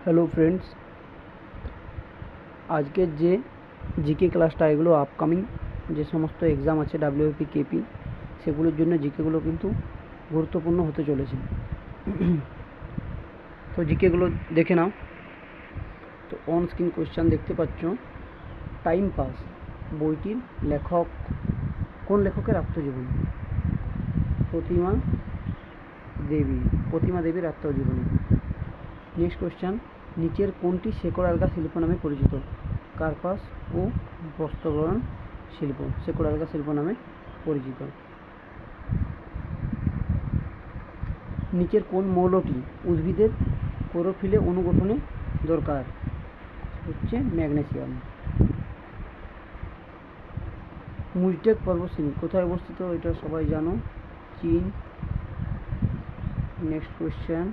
Hello friends, আজকের যে GK ক্লাসটা, এগুলো আপকামিং যে সমস্ত এক্সাম আছে ডাব্লিউপি কেপি, সেগুলোর জন্য জিকেগুলো কিন্তু গুরুত্বপূর্ণ হতে চলেছে। তো জিকেগুলো দেখে নাও। তো অন স্ক্রিন কোয়েশ্চেন দেখতে পাচ্ছ। টাইম পাস বইটির লেখক কোন লেখকের আত্মজীবনী? প্রতিমা দেবীর আত্মজীবনী। নেক্সট কোয়েশ্চেন, নিচের কোনটি শেকড় আলগা শিল্প নামে পরিচিত? কার্পাস ও বস্ত্রবরণ শিল্প শেকড় আলগা শিল্প নামে পরিচিত। নিচের কোন মৌলটি উদ্ভিদের ক্লোরোফিলে অনুগঠনে দরকার? হচ্ছে ম্যাগনেসিয়াম। মুজডেক পর্বতশ্রেণী কোথায় অবস্থিত? এটা সবাই জানো, চীন। নেক্সট কোয়েশ্চেন,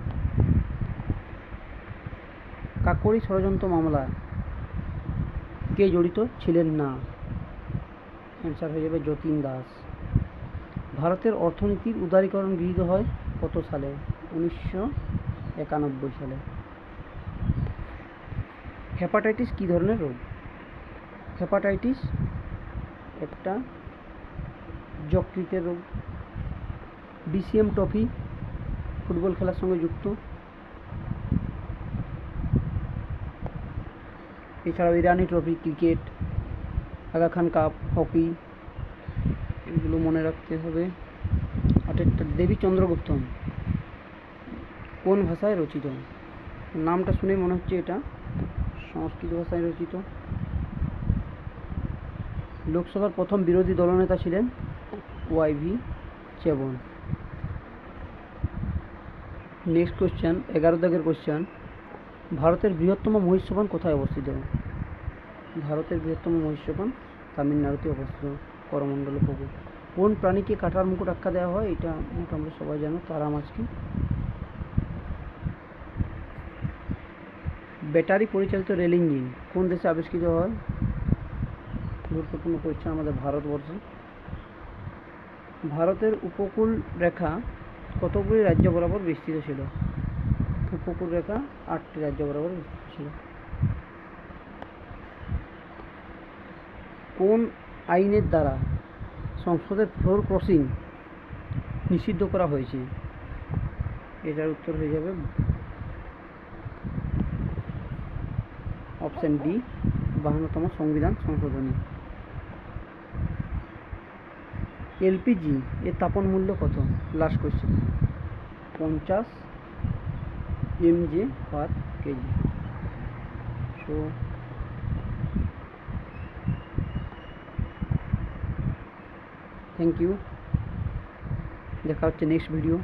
কাকোরি ষড়যন্ত্র মামলা কে জড়িত ছিলেন না? অ্যান্সার হয়ে যাবে যতীন দাস। ভারতের অর্থনীতির উদারীকরণ গৃহীত হয় কত সালে? 1991 সালে। হেপাটাইটিস কী ধরনের রোগ? হেপাটাইটিস একটা যকৃতের রোগ। ডিসিএম ট্রফি ফুটবল খেলার সঙ্গে যুক্ত। এছাড়াও ইরানি trophy cricket, Aga Khan cup hockey, এগুলো মনে রাখতে হবে। আরেকটা, দেবী চন্দ্রগুপ্ত কোন ভাষায় রচিত? নামটা শুনে মনে হচ্ছে এটা সংস্কৃত ভাষায় রচিত। লোকসভার প্রথম বিরোধী দলনেতা ছিলেন ওয়াইভি চেবন। নেক্সট কোশ্চেন, 11 দাগের কোশ্চেন, ভারতের বৃহত্তম মহিষসবন কোথায় অবস্থিত? ভারতের বৃহত্তম মহিষসবন তামিলনাড়ুতে অবস্থিত, করমণ্ডল পুকুর। কোন প্রাণীকে কাঁটার মুকুট আখ্যা দেওয়া হয়? এটা মোটামুটি সবাই জানো, তারা মাছকে। ব্যাটারি পরিচালিত রেল ইঞ্জিন কোন দেশে আবিষ্কৃত হয়? গুরুত্বপূর্ণ কোয়েশ্চেন আমাদের ভারতবর্ষে। ভারতের উপকূল রেখা কতগুলি রাজ্য বরাবর বিস্তৃত ছিল? উপকূল রেখা 8টি রাজ্য বরাবর বিস্তৃত ছিল। কোন আইনের দ্বারা সংসদের ফ্লোর ক্রসিং নিষিদ্ধ করা হয়েছে? এটার উত্তর হয়ে যাবে অপশন ডি, 52তম সংবিধান সংশোধনী। এলপিজি এর তাপন মূল্য কত? Last question. 50 mg/kg। So thank you, দেখা হচ্ছে নেক্সট ভিডিও।